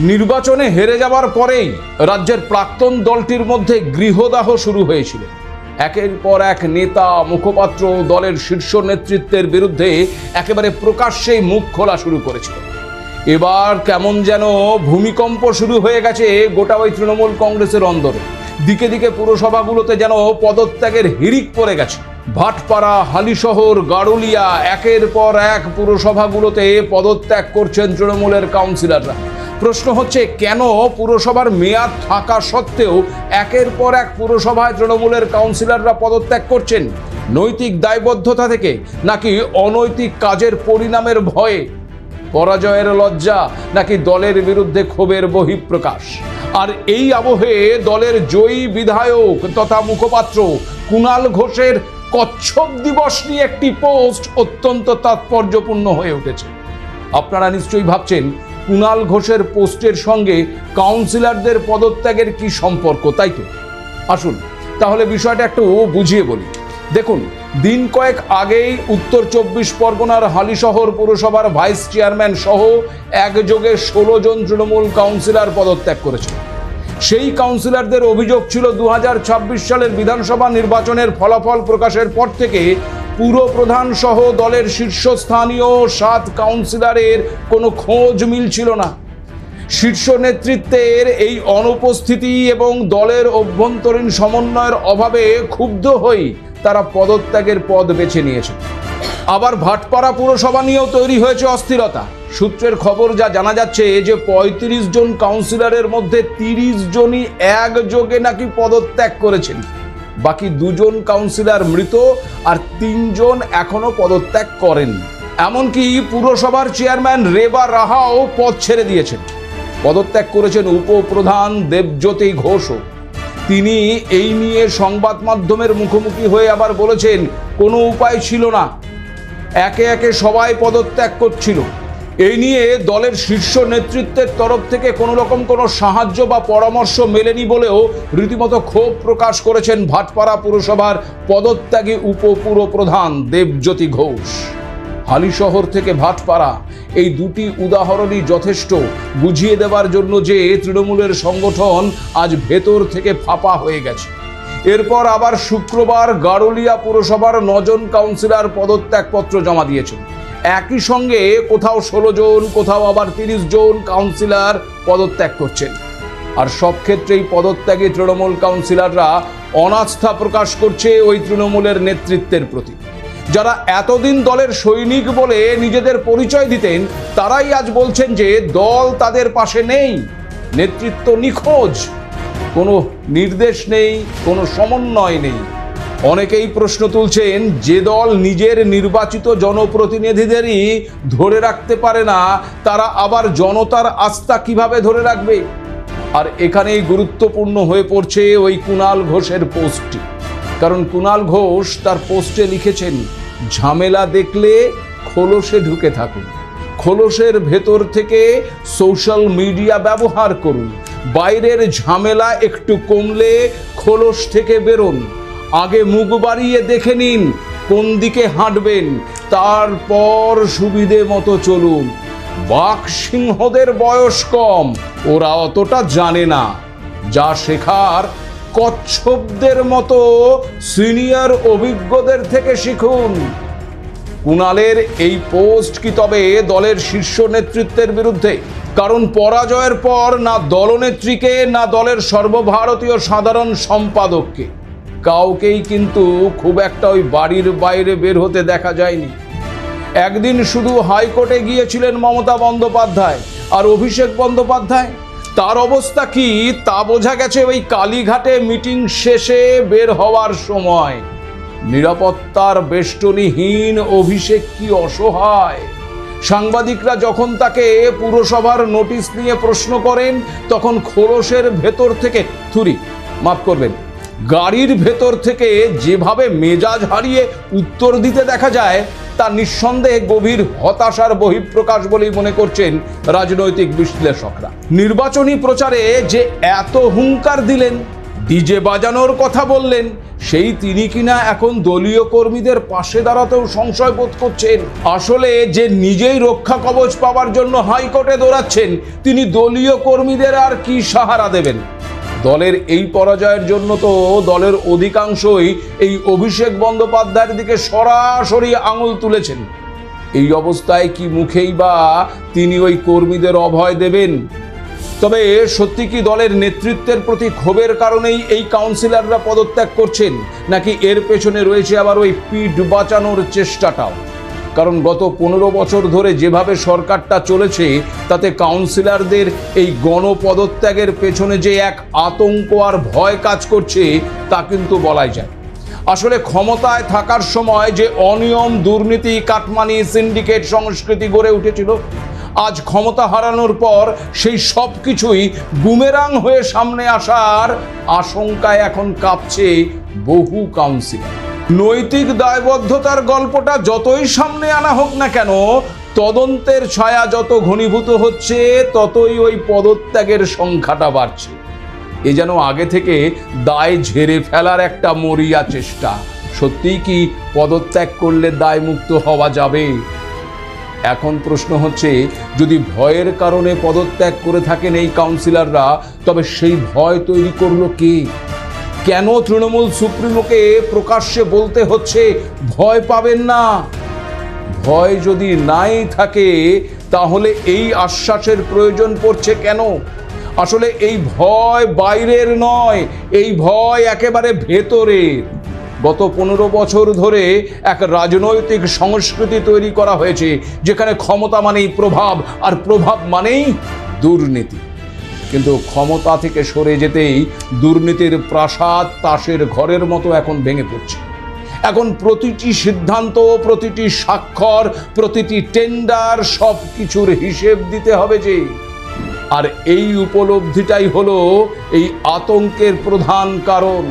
নির্বাচনে হেরে যাওয়ার পরেই রাজ্যের প্রাক্তন দলটির মধ্যে গৃহদাহ শুরু হয়েছিল। একের পর এক নেতা, মুখপাত্র দলের শীর্ষ নেতৃত্বের বিরুদ্ধে একেবারে প্রকাশ্যেই মুখ খোলা শুরু করেছিল। এবার কেমন যেন ভূমিকম্প শুরু হয়ে গেছে গোটা ওই তৃণমূল কংগ্রেসের অন্দরে। দিকে দিকে পুরসভাগুলোতে যেন পদত্যাগের হিড়িক পড়ে গেছে। ভাটপাড়া, হালিশহর, গাড়ুলিয়া, একের পর এক পুরসভাগুলোতে পদত্যাগ করছেন তৃণমূলের কাউন্সিলররা। প্রশ্ন হচ্ছে, কেন পুরসভার মেয়াদ থাকা সত্ত্বেও একের পর এক পুরসভায় তৃণমূলের কাউন্সিলররা পদত্যাগ করছেন? নৈতিক দায়বদ্ধতা থেকে, নাকি অনৈতিক কাজের পরিণামের ভয়ে, পরাজয়ের লজ্জা, নাকি দলের বিরুদ্ধে ক্ষোভের বহিঃপ্রকাশ? আর এই আবহে দলের জয়ী বিধায়ক তথা মুখপাত্র কুণাল ঘোষের কচ্ছপ দিবস নিয়ে একটি পোস্ট অত্যন্ত তাৎপর্যপূর্ণ হয়ে উঠেছে। আপনারা নিশ্চয়ই ভাবছেন, কুণাল ঘোষের পোস্টের সঙ্গে কাউন্সিলরদের পদত্যাগের কি সম্পর্ক, তাই তো? আসুন তাহলে বিষয়টা একটু বুঝিয়ে বলি। দেখুন, দিন কয়েক আগেই উত্তর 24 পরগনার হালিশহর পুরসভার ভাইস চেয়ারম্যান সহ একযোগে 16 জন তৃণমূল কাউন্সিলর পদত্যাগ করেছে। সেই কাউন্সিলরদের অভিযোগ ছিল 2026 সালের বিধানসভা নির্বাচনের ফলাফল প্রকাশের পর থেকে পুরপ্রধান সহ দলের শীর্ষস্থানীয় 7 কাউন্সিলরের কোনো খোঁজ মিলছিল না। শীর্ষ নেতৃত্বের এই অনুপস্থিতি এবং দলের অভ্যন্তরীণ সমন্বয়ের অভাবে ক্ষুব্ধ হয়ে তারা পদত্যাগের পথ বেছে নিয়েছে। আবার ভাটপাড়া পুরসভা নিয়েও তৈরি হয়েছে অস্থিরতা। সূত্রের খবর যা জানা যাচ্ছে যে 35 জন কাউন্সিলরের মধ্যে 30 জনই একযোগে নাকি পদত্যাগ করেছেন। বাকি 2 জন কাউন্সিলর মৃত আর 3 জন এখনো পদত্যাগ করেন। এমনকি পুরসভার চেয়ারম্যান রেবা রাহাও পদ ছেড়ে দিয়েছেন। পদত্যাগ করেছেন উপপ্রধান দেবজ্যোতি ঘোষও। তিনি এই নিয়ে সংবাদ মাধ্যমের মুখোমুখি হয়ে আবার বলেছেন, কোনো উপায় ছিল না, একে একে সবাই পদত্যাগ করছিল। এই নিয়ে দলের শীর্ষ নেতৃত্বের তরফ থেকে কোনো রকম কোনো সাহায্য বা পরামর্শ মেলেনি বলেও রীতিমতো ক্ষোভ প্রকাশ করেছেন ভাটপাড়া পুরসভার পদত্যাগী উপপুরপ্রধান দেবজ্যোতি ঘোষ। হালিশহর থেকে ভাটপাড়া, এই দুটি উদাহরণই যথেষ্ট বুঝিয়ে দেওয়ার জন্য যে তৃণমূলের সংগঠন আজ ভেতর থেকে ফাঁপা হয়ে গেছে। এরপর আবার শুক্রবার গাড়ুলিয়া পুরসভার 9 জন কাউন্সিলর পদত্যাগপত্র জমা দিয়েছেন। একই সঙ্গে কোথাও 16 জন, কোথাও আবার 30 জন কাউন্সিলর পদত্যাগ করছেন। আর সব ক্ষেত্রেই পদত্যাগী তৃণমূল কাউন্সিলররা অনাস্থা প্রকাশ করছে ওই তৃণমূলের নেতৃত্বের প্রতি। যারা এতদিন দলের সৈনিক বলে নিজেদের পরিচয় দিতেন, তারাই আজ বলছেন যে দল তাদের পাশে নেই, নেতৃত্ব নিখোঁজ, কোনো নির্দেশ নেই, কোনো সমন্বয় নেই। অনেকেই প্রশ্ন তুলছেন, যে দল নিজের নির্বাচিত জনপ্রতিনিধিদেরই ধরে রাখতে পারে না, তারা আবার জনতার আস্থা কিভাবে ধরে রাখবে? আর এখানেই গুরুত্বপূর্ণ হয়ে পড়ছে ওই কুণাল ঘোষের পোস্টটি। কারণ কুণাল ঘোষ তার পোস্টে লিখেছেন, ঝামেলা দেখলে খোলসে ঢুকে থাকুন, খোলসের ভেতর থেকে সোশ্যাল মিডিয়া ব্যবহার করুন, বাইরের ঝামেলা একটু কমলে খোলস থেকে বেরোন, আগে মুখ বাড়িয়ে দেখে নিন কোন দিকে হাঁটবেন, তারপর সুবিধে মতো চলুন। বাঘ সিংহদের বয়স কম, ওরা অতটা জানে না, যা শেখার কচ্ছপদের মতো সিনিয়র অভিজ্ঞদের থেকে শিখুন। কুণালের এই পোস্ট কি তবে দলের শীর্ষ নেতৃত্বের বিরুদ্ধে? কারণ পরাজয়ের পর না দলনেত্রীকে, না দলের সর্বভারতীয় সাধারণ সম্পাদককে, কাউকেই কিন্তু খুব একটা ওই বাড়ির বাইরে বের হতে দেখা যায়নি। একদিন শুধু হাইকোর্টে গিয়েছিলেন মমতা বন্দ্যোপাধ্যায় আর অভিষেক বন্দ্যোপাধ্যায়। তার অবস্থা কি তা বোঝা গেছে ওই কালীঘাটে মিটিং শেষে বের হওয়ার সময়। নিরাপত্তার বেষ্টনীহীন অভিষেক কি অসহায়। সাংবাদিকরা যখন তাকে পুরসভার নোটিশ নিয়ে প্রশ্ন করেন, তখন খোলসের ভেতর থেকে মাফ করবেন, গাড়ির ভেতর থেকে যেভাবে মেজাজ হারিয়ে উত্তর দিতে দেখা যায়, তা নিঃসন্দেহে গভীর হতাশার বহিঃপ্রকাশ বলেই মনে করছেন রাজনৈতিক বিশ্লেষকরা। নির্বাচনী প্রচারে যে এত হুঙ্কার দিলেন, ডিজে বাজানোর কথা বললেন, সেই তিনি কিনা এখন দলীয় কর্মীদের পাশে দাঁড়াতেও সংশয় বোধ করছেন। আসলে যে নিজেই রক্ষা কবচ পাওয়ার জন্য হাইকোর্টে দৌড়াচ্ছেন, তিনি দলীয় কর্মীদের আর কি সাহারা দেবেন? দলের এই পরাজয়ের জন্য তো দলের অধিকাংশই এই অভিষেক বন্দ্যোপাধ্যায়ের দিকে সরাসরি আঙুল তুলেছেন। এই অবস্থায় কি মুখেই বা তিনি ওই কর্মীদের অভয় দেবেন? তবে সত্যি কি দলের নেতৃত্বের প্রতি ক্ষোভের কারণেই এই কাউন্সিলররা পদত্যাগ করছেন, নাকি এর পেছনে রয়েছে আবার ওই পিঠ বাঁচানোর চেষ্টাটাও? কারণ গত 15 বছর ধরে যেভাবে সরকারটা চলেছে, তাতে কাউন্সিলরদের এই গণপদত্যাগের পেছনে যে এক আতঙ্ক আর ভয় কাজ করছে, তা কিন্তু বলাই যায়। আসলে ক্ষমতায় থাকার সময় যে অনিয়ম, দুর্নীতি, কাটমানি, সিন্ডিকেট সংস্কৃতি গড়ে উঠেছিল, আজ ক্ষমতা হারানোর পর সেই সব কিছুই বুমেরাং হয়ে সামনে আসার আশঙ্কায় এখন কাঁপছে বহু কাউন্সিলর। নৈতিক দায়বদ্ধতার গল্পটা যতই সামনে আনা হোক না কেন, তদন্তের ছায়া যত ঘনীভূত হচ্ছে, ততই ওই পদত্যাগের সংখ্যাটা বাড়ছে। এ যেন আগে থেকে দায় ঝেড়ে ফেলার একটা মরিয়া চেষ্টা। সত্যিই কি পদত্যাগ করলে দায় মুক্ত হওয়া যাবে? এখন প্রশ্ন হচ্ছে, যদি ভয়ের কারণে পদত্যাগ করে থাকেন এই কাউন্সিলররা, তবে সেই ভয় তৈরি করলো কে? কেন তৃণমূল সুপ্রিমোকে প্রকাশ্যে বলতে হচ্ছে ভয় পাবেন না? ভয় যদি নাই থাকে, তাহলে এই আশ্বাসের প্রয়োজন পড়ছে কেন? আসলে এই ভয় বাইরের নয়, এই ভয় একেবারে ভেতরের। গত 15 বছর ধরে এক রাজনৈতিক সংস্কৃতি তৈরি করা হয়েছে, যেখানে ক্ষমতা মানেই প্রভাব, আর প্রভাব মানেই দুর্নীতি। কিন্তু ক্ষমতা থেকে সরে যেতেই দুর্নীতির প্রাসাদ তাসের ঘরের মতো এখন ভেঙে পড়ছে। এখন প্রতিটি সিদ্ধান্ত, প্রতিটি স্বাক্ষর, প্রতিটি টেন্ডার, সব কিছুর হিসেব দিতে হবে যে। আর এই উপলব্ধিটাই হলো এই আতঙ্কের প্রধান কারণ।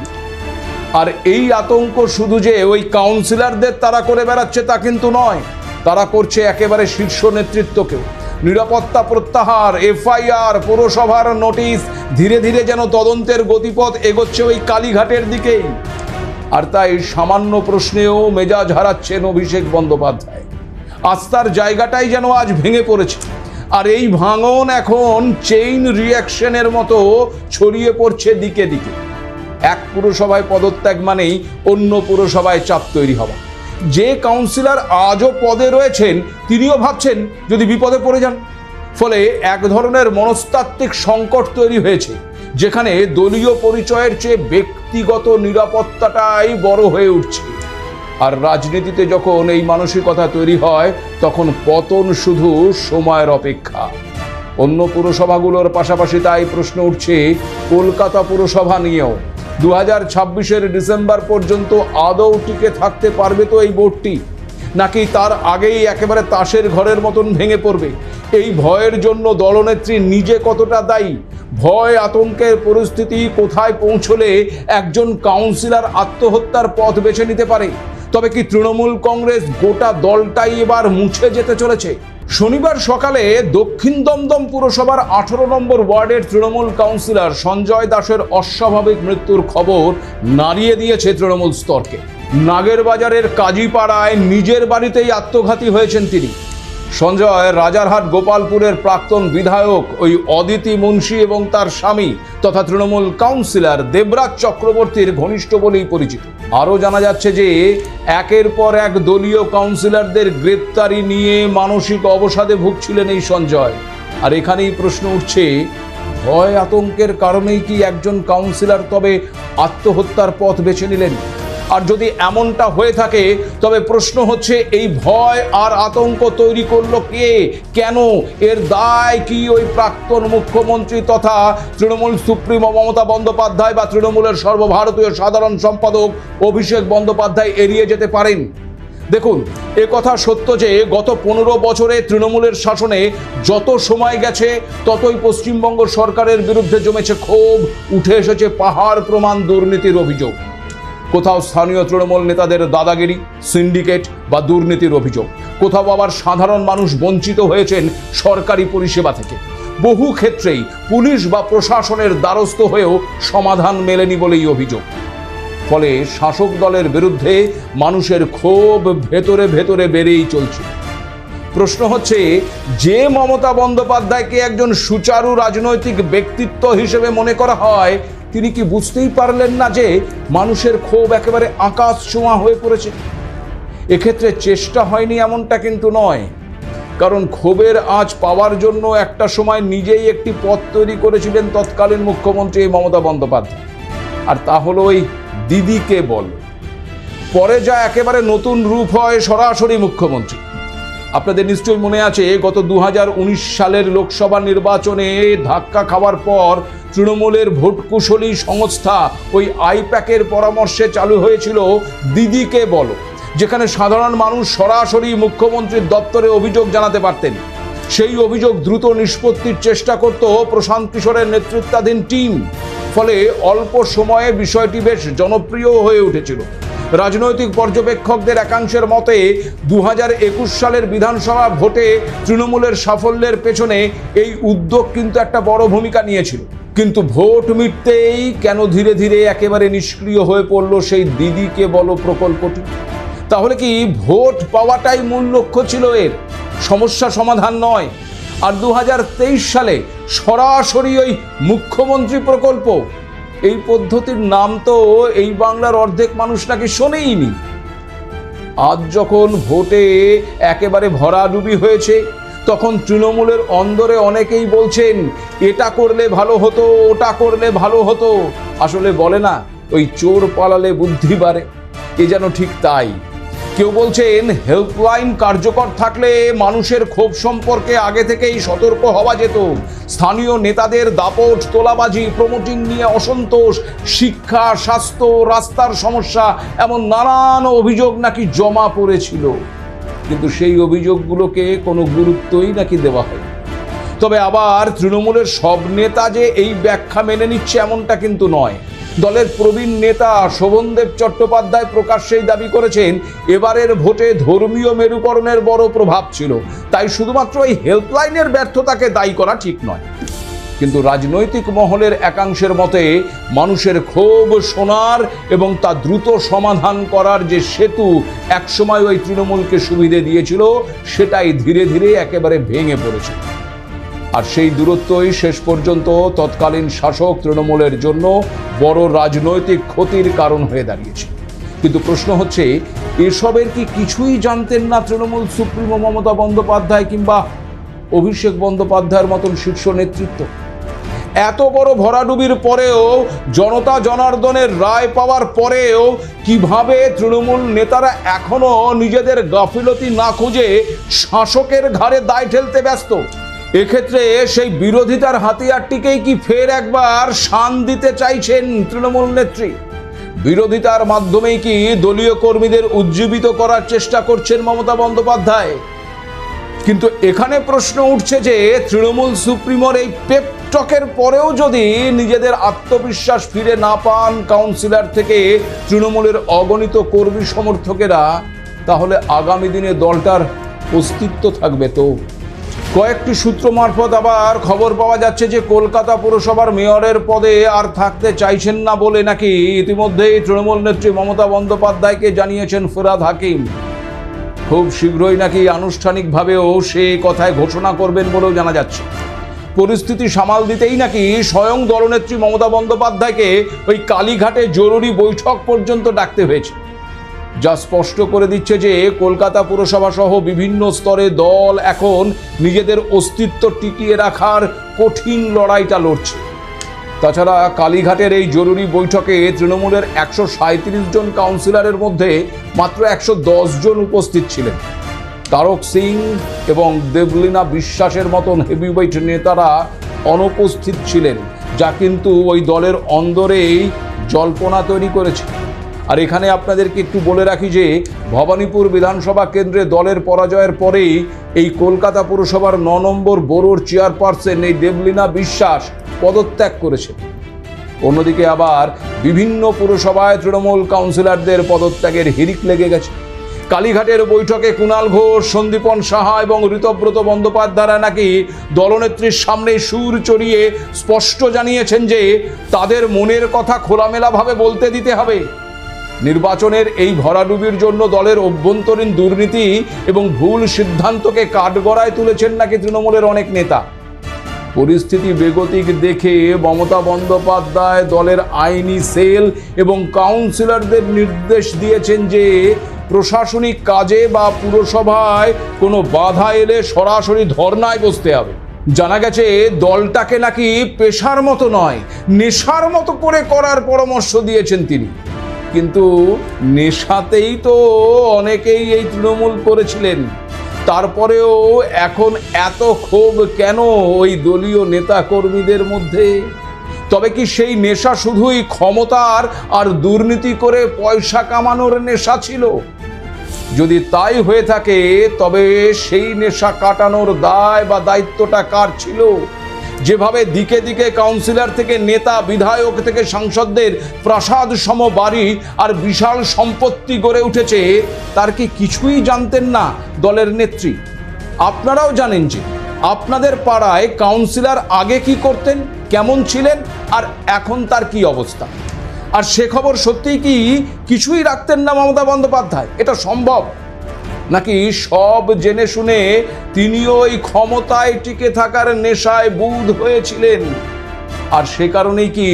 আর এই আতঙ্ক শুধু যে ওই কাউন্সিলরদের তারা করে বেড়াচ্ছে তা কিন্তু নয়, তারা করছে একেবারে শীর্ষ নেতৃত্বকেও। নিরাপত্তা প্রত্যাহার, এফআইআর, পুরসভার নোটিশ, ধীরে ধীরে যেন তদন্তের গতিপথ এগোচ্ছে ওই কালীঘাটের দিকেই। আর তাই সামান্য প্রশ্নেও মেজাজ হারাচ্ছেন অভিষেক বন্দ্যোপাধ্যায়। আস্থার জায়গাটাই যেন আজ ভেঙে পড়েছে। আর এই ভাঙন এখন চেইন রিয়াকশনের মতো ছড়িয়ে পড়ছে দিকে দিকে। এক পুরসভায় পদত্যাগ মানেই অন্য পুরসভায় চাপ তৈরি হওয়া। যে কাউন্সিলর আজও পদে রয়েছেন, তিনিও ভাবছেন যদি বিপদে পড়ে যান। ফলে এক ধরনের মনস্তাত্ত্বিক সংকট তৈরি হয়েছে, যেখানে দলীয় পরিচয়ের চেয়ে ব্যক্তিগত নিরাপত্তাটাই বড় হয়ে উঠছে। আর রাজনীতিতে যখন এই মানসিকতা তৈরি হয়, তখন পতন শুধু সময়ের অপেক্ষা। অন্য পুরসভাগুলোর পাশাপাশি তাই প্রশ্ন উঠছে কলকাতা পুরসভা নিয়েও। 2026-এর ডিসেম্বর পর্যন্ত আদৌ টিকে থাকতে পারবে তো এই বোর্ডটি, নাকি তার আগেই একেবারে তাসের ঘরের মতন ভেঙে পড়বে? এই ভয়ের জন্য দলনেত্রী নিজে কতটা দায়ী? ভয়, আতঙ্কের পরিস্থিতি কোথায় পৌঁছলে একজন কাউন্সিলর আত্মহত্যার পথ বেছে নিতে পারে? তবে কি তৃণমূল কংগ্রেস গোটা দলটাই এবার মুছে যেতে চলেছে? শনিবার সকালে দক্ষিণ দমদম পুরসভার 18 নম্বর ওয়ার্ডের তৃণমূল কাউন্সিলর সঞ্জয় দাসের অস্বাভাবিক মৃত্যুর খবর নাড়িয়ে দিয়েছে তৃণমূল স্তরকে। নাগেরবাজারের কাজীপাড়ায় নিজের বাড়িতেই আত্মঘাতী হয়েছেন তিনি। সঞ্জয় রাজারহাট গোপালপুরের প্রাক্তন বিধায়ক ওই অদিতি মুন্সি এবং তার স্বামী তথা তৃণমূল কাউন্সিলর দেবরাজ চক্রবর্তীর ঘনিষ্ঠ বলেই পরিচিত। আরও জানা যাচ্ছে যে একের পর এক দলীয় কাউন্সিলরদের গ্রেপ্তারি নিয়ে মানসিক অবসাদে ভুগছিলেন এই সঞ্জয়। আর এখানেই প্রশ্ন উঠছে, ভয় আতঙ্কের কারণেই কি একজন কাউন্সিলর তবে আত্মহত্যার পথ বেছে নিলেন? আর যদি এমনটা হয়ে থাকে, তবে প্রশ্ন হচ্ছে এই ভয় আর আতঙ্ক তৈরি করলো কে, কেন? এর দায় কি ওই প্রাক্তন মুখ্যমন্ত্রী তথা তৃণমূল সুপ্রিমো মমতা বন্দ্যোপাধ্যায় বা তৃণমূলের সর্বভারতীয় সাধারণ সম্পাদক অভিষেক বন্দ্যোপাধ্যায় এড়িয়ে যেতে পারেন? দেখুন, এ কথা সত্য যে গত 15 বছরে তৃণমূলের শাসনে যত সময় গেছে, ততই পশ্চিমবঙ্গ সরকারের বিরুদ্ধে জমেছে ক্ষোভ, উঠে এসেছে পাহাড় প্রমাণ দুর্নীতির অভিযোগ। কোথাও স্থানীয় তৃণমূল নেতাদের দাদাগিরি, সিন্ডিকেট বা দুর্নীতির অভিযোগ, কোথাও আবার সাধারণ মানুষ বঞ্চিত হয়েছেন সরকারি পরিষেবা থেকে, বহু ক্ষেত্রেই পুলিশ বা প্রশাসনের দ্বারস্থ হয়েও সমাধান মেলেনি বলেই অভিযোগ। ফলে শাসক দলের বিরুদ্ধে মানুষের ক্ষোভ ভেতরে ভেতরে বেড়েই চলছে। প্রশ্ন হচ্ছে, যে মমতা বন্দ্যোপাধ্যায়কে একজন সুচারু রাজনৈতিক ব্যক্তিত্ব হিসেবে মনে করা হয়, তিনি কি বুঝতেই পারলেন না যে মানুষের ক্ষোভ একেবারে আকাশ ছোঁয়া হয়ে পড়েছে? এক্ষেত্রে চেষ্টা হয়নি এমনটা কিন্তু নয়, কারণ ক্ষোভের আঁচ পাওয়ার জন্য একটা সময় নিজেই একটি পথ তৈরি করেছিলেন তৎকালীন মুখ্যমন্ত্রী মমতা বন্দ্যোপাধ্যায়, আর তা হলো ওই দিদিকে বল। পরে যা একেবারে নতুন রূপ হয় সরাসরি মুখ্যমন্ত্রী। আপনাদের নিশ্চয়ই মনে আছে, গত 2019 সালের লোকসভা নির্বাচনে ধাক্কা খাওয়ার পর তৃণমূলের ভোটকুশলী সংস্থা ওই আইপ্যাকের পরামর্শে চালু হয়েছিল দিদিকে বলো, যেখানে সাধারণ মানুষ সরাসরি মুখ্যমন্ত্রীর দপ্তরে অভিযোগ জানাতে পারতেন। সেই অভিযোগ দ্রুত নিষ্পত্তির চেষ্টা করত প্রশান্ত কিশোরের নেতৃত্বাধীন টিম। ফলে অল্প সময়ে বিষয়টি বেশ জনপ্রিয় হয়ে উঠেছিল। রাজনৈতিক পর্যবেক্ষকদের একাংশের মতে 2021 সালের বিধানসভা ভোটে তৃণমূলের সাফল্যের পেছনে এই উদ্যোগ কিন্তু একটা বড় ভূমিকা নিয়েছিল। কিন্তু ভোট মিটতেই কেন ধীরে ধীরে একেবারে নিষ্ক্রিয় হয়ে পড়ল সেই দিদিকে বলো প্রকল্পটি? তাহলে কি ভোট পাওয়াটাই মূল লক্ষ্য ছিল এর, সমস্যা সমাধান নয়? আর 2023 সালে সরাসরি ওই মুখ্যমন্ত্রী প্রকল্প, এই পদ্ধতির নাম তো এই বাংলার অর্ধেক মানুষ নাকি শোনেইনি। আজ যখন ভোটে একেবারে ভরাডুবি হয়েছে, তখন তৃণমূলের অন্দরে অনেকেই বলছেন এটা করলে ভালো হতো, ওটা করলে ভালো হতো। আসলে বলে না, ওই চোর পালালে বুদ্ধি বাড়ে, এ যেন ঠিক তাই। কেউ বলছেন হেল্পলাইন কার্যকর থাকলে মানুষের ক্ষোভ সম্পর্কে আগে থেকেই সতর্ক হওয়া যেত। স্থানীয় নেতাদের দাপট, তোলাবাজি, প্রমোটিং নিয়ে অসন্তোষ, শিক্ষা, স্বাস্থ্য, রাস্তার সমস্যা, এমন নানান অভিযোগ নাকি জমা পড়েছিল, কিন্তু সেই অভিযোগগুলোকে কোনো গুরুত্বই নাকি দেওয়া হয়। তবে আবার তৃণমূলের সব নেতা যে এই ব্যাখ্যা মেনে নিচ্ছে এমনটা কিন্তু নয়। দলের প্রবীণ নেতা শোভনদেব চট্টোপাধ্যায় প্রকাশ্যেই দাবি করেছেন এবারের ভোটে ধর্মীয় মেরুকরণের বড় প্রভাব ছিল, তাই শুধুমাত্র এই হেল্পলাইনের ব্যর্থতাকে দায়ী করা ঠিক নয়। কিন্তু রাজনৈতিক মহলের একাংশের মতে মানুষের ক্ষোভ শোনার এবং তা দ্রুত সমাধান করার যে সেতু একসময় ওই তৃণমূলকে সুবিধে দিয়েছিল, সেটাই ধীরে ধীরে একেবারে ভেঙে পড়েছে। আর সেই দূরত্বই শেষ পর্যন্ত তৎকালীন শাসক তৃণমূলের জন্য বড় রাজনৈতিক ক্ষতির কারণ হয়ে দাঁড়িয়েছে। কিন্তু প্রশ্ন হচ্ছে, এসবের কি কিছুই জানতেন না তৃণমূল সুপ্রিমো মমতা বন্দ্যোপাধ্যায় কিংবা অভিষেক বন্দ্যোপাধ্যায়ের মতন শীর্ষ নেতৃত্ব? এত বড় ভরাডুবির পরেও, জনতা জনার্দনের রায় পাওয়ার পরেও কিভাবে তৃণমূল নেতারা এখনো নিজেদের গাফিলতি না খুঁজে শাসকের ঘাড়ে দায় ঠেলতে ব্যস্ত? এক্ষেত্রে সেই বিরোধিতার হাতিয়ারটিকেই কি ফের একবার শান দিতে চাইছেন তৃণমূল নেত্রী? বিরোধিতার মাধ্যমেই কি দলীয় কর্মীদের উজ্জীবিত করার চেষ্টা করছেন মমতা বন্দ্যোপাধ্যায়? কিন্তু এখানে প্রশ্ন উঠছে যে তৃণমূল সুপ্রিমোর এই পেপটকের পরেও যদি নিজেদের আত্মবিশ্বাস ফিরে না পান কাউন্সিলর থেকে তৃণমূলের অগণিত কর্মী সমর্থকেরা, তাহলে আগামী দিনে দলটার অস্তিত্ব থাকবে তো? কয়েকটি সূত্র মারফত আবার খবর পাওয়া যাচ্ছে যে কলকাতা পুরসভার মেয়রের পদে আর থাকতে চাইছেন না বলে নাকি ইতিমধ্যেই তৃণমূল নেত্রী মমতা বন্দ্যোপাধ্যায়কে জানিয়েছেন ফিরহাদ হাকিম। খুব শীঘ্রই নাকি আনুষ্ঠানিকভাবেও সে কথায় ঘোষণা করবেন বলেও জানা যাচ্ছে। পরিস্থিতি সামাল দিতেই নাকি স্বয়ং দলনেত্রী মমতা বন্দ্যোপাধ্যায়কে ওই কালীঘাটে জরুরি বৈঠক পর্যন্ত ডাকতে হয়েছে, যা স্পষ্ট করে দিচ্ছে যে কলকাতা পুরসভা সহ বিভিন্ন স্তরে দল এখন নিজেদের অস্তিত্ব টিকিয়ে রাখার কঠিন লড়াইটা লড়ছে। তাছাড়া কালীঘাটের এই জরুরি বৈঠকে তৃণমূলের 137 জন কাউন্সিলরের মধ্যে মাত্র 110 জন উপস্থিত ছিলেন। তারক সিং এবং দেবলীনা বিশ্বাসের মতন হেভিওয়েট নেতারা অনুপস্থিত ছিলেন, যা কিন্তু ওই দলের অন্দরেই জল্পনা তৈরি করেছে। আর এখানে আপনাদেরকে একটু বলে রাখি যে ভবানীপুর বিধানসভা কেন্দ্রে দলের পরাজয়ের পরেই এই কলকাতা পুরসভার 9 নম্বর বোরোর চেয়ারপারসন এই দেবলীনা বিশ্বাস পদত্যাগ করেছে। অন্যদিকে আবার বিভিন্ন পুরসভায় তৃণমূল কাউন্সিলরদের পদত্যাগের হিড়িক লেগে গেছে। কালীঘাটের বৈঠকে কুণাল ঘোষ, সন্দীপন সাহা এবং ঋতব্রত বন্দ্যোপাধ্যায়রা নাকি দলনেত্রীর সামনে সুর চড়িয়ে স্পষ্ট জানিয়েছেন যে তাদের মনের কথা খোলামেলাভাবে বলতে দিতে হবে। নির্বাচনের এই ভরাডুবির জন্য দলের অভ্যন্তরীণ দুর্নীতি এবং ভুল সিদ্ধান্তকে কাঠগড়ায় তুলেছেন নাকি তৃণমূলের অনেক নেতা। পরিস্থিতি বেগতিক দেখে মমতা বন্দ্যোপাধ্যায় দলের আইনি সেল এবং কাউন্সিলরদের নির্দেশ দিয়েছেন যে প্রশাসনিক কাজে বা পুরসভায় কোনো বাধা এলে সরাসরি ধর্নায় বসতে হবে। জানা গেছে দলটাকে নাকি পেশার মতো নয়, নেশার মতো করে করার পরামর্শ দিয়েছেন তিনি। কিন্তু নেশাতেই তো অনেকেই এই তৃণমূল করেছিলেন, তারপরেও এখন এত ক্ষোভ কেন ওই দলীয় নেতা কর্মীদের মধ্যে? তবে কি সেই নেশা শুধুই ক্ষমতার আর দুর্নীতি করে পয়সা কামানোর নেশা ছিল? যদি তাই হয়ে থাকে তবে সেই নেশা কাটানোর দায় বা দায়িত্বটা কার ছিল? যেভাবে দিকে দিকে কাউন্সিলর থেকে নেতা, বিধায়ক থেকে সাংসদদের প্রাসাদ সম বাড়ি আর বিশাল সম্পত্তি গড়ে উঠেছে, তার কি কিছুই জানতেন না দলের নেত্রী? আপনারাও জানেন যে আপনাদের পাড়ায় কাউন্সিলর আগে কি করতেন, কেমন ছিলেন, আর এখন তার কি অবস্থা। আর সে খবর সত্যিই কি কিছুই রাখতেন না মমতা বন্দ্যোপাধ্যায়? এটা সম্ভব? নাকি সব জেনে শুনে তিনিও ওই ক্ষমতায় টিকে থাকার নেশায় বুঁদ হয়েছিলেন? আর সে কারণেই কি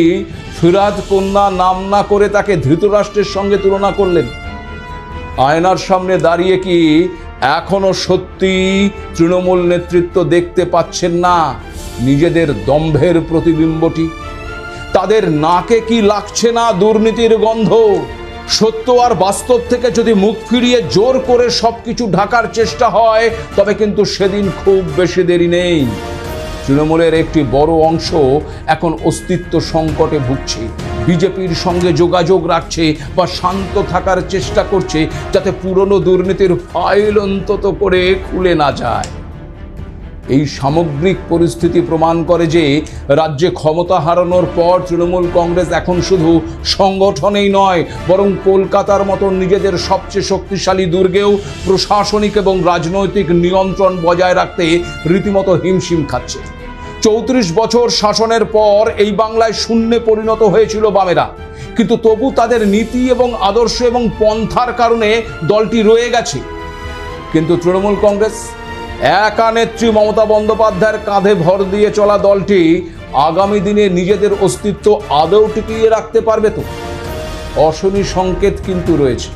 ফিরাদ কন্যা নাম না করে তাকে ধৃতরাষ্ট্রের সঙ্গে তুলনা করলেন? আয়নার সামনে দাঁড়িয়ে কি এখনো সত্যি তৃণমূল নেতৃত্ব দেখতে পাচ্ছেন না নিজেদের দম্ভের প্রতিবিম্বটি? তাদের নাকে কি লাগছে না দুর্নীতির গন্ধ? সত্য আর বাস্তব থেকে যদি মুখ ফিরিয়ে জোর করে সবকিছু ঢাকার চেষ্টা হয় তবে কিন্তু সেদিন খুব বেশি দেরি নেই। তৃণমূলের একটি বড় অংশ এখন অস্তিত্ব সংকটে ভুগছে, বিজেপির সঙ্গে যোগাযোগ রাখছে বা শান্ত থাকার চেষ্টা করছে যাতে পুরনো দুর্নীতির ফাইল অন্তত করে খুলে না যায়। এই সামগ্রিক পরিস্থিতি প্রমাণ করে যে রাজ্যে ক্ষমতা হারানোর পর তৃণমূল কংগ্রেস এখন শুধু সংগঠনেই নয়, বরং কলকাতার মতো নিজেদের সবচেয়ে শক্তিশালী দুর্গেও প্রশাসনিক এবং রাজনৈতিক নিয়ন্ত্রণ বজায় রাখতে রীতিমতো হিমশিম খাচ্ছে। 34 বছর শাসনের পর এই বাংলায় শূন্যে পরিণত হয়েছিল বামেরা, কিন্তু তবু তাদের নীতি এবং আদর্শ এবং পন্থার কারণে দলটি রয়ে গেছে। কিন্তু তৃণমূল কংগ্রেস, একা নেত্রী মমতা বন্দ্যোপাধ্যায়ের কাঁধে ভর দিয়ে চলা দলটি আগামী দিনে নিজেদের অস্তিত্ব আদৌ টিকিয়ে রাখতে পারবে তো? অশনি সংকেত কিন্তু রয়েছে।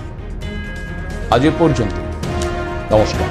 আজ এ পর্যন্ত, নমস্কার।